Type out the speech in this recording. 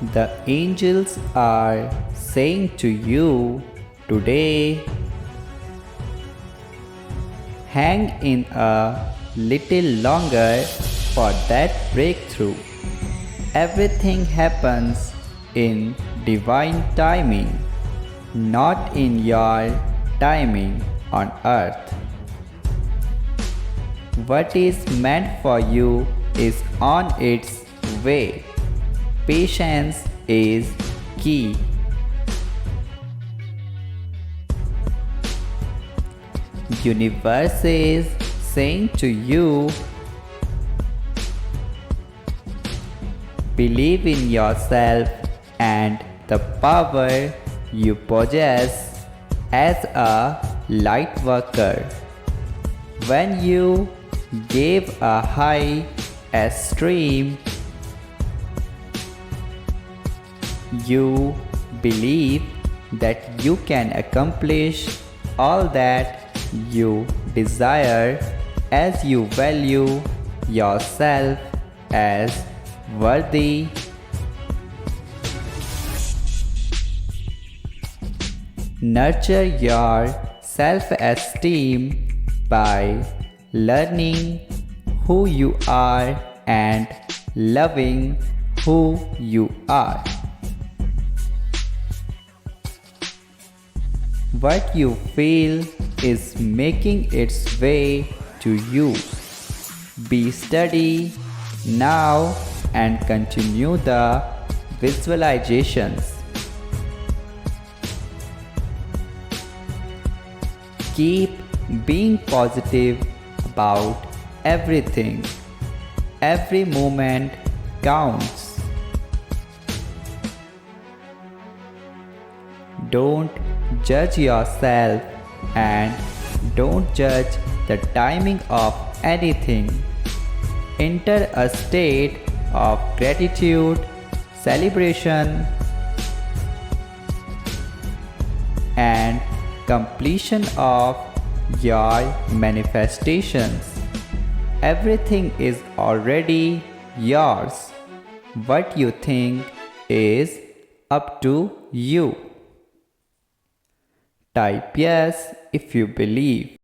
The angels are saying to you today, hang in a little longer for that breakthrough. Everything happens in divine timing, not in your timing on earth. What is meant for you is on its way. Patience is key. Universe is saying to you, believe in yourself and the power you possess as a light worker. When you gave a high esteem, you believe that you can accomplish all that you desire as you value yourself as worthy. Nurture your self-esteem by learning who you are and loving who you are. What you feel is making its way to you. Be steady now and continue the visualizations. Keep being positive about everything. Every moment counts. Don't judge yourself and don't judge the timing of anything. Enter a state of gratitude, celebration, and completion of your manifestations. Everything is already yours. What you think is up to you. Type yes if you believe.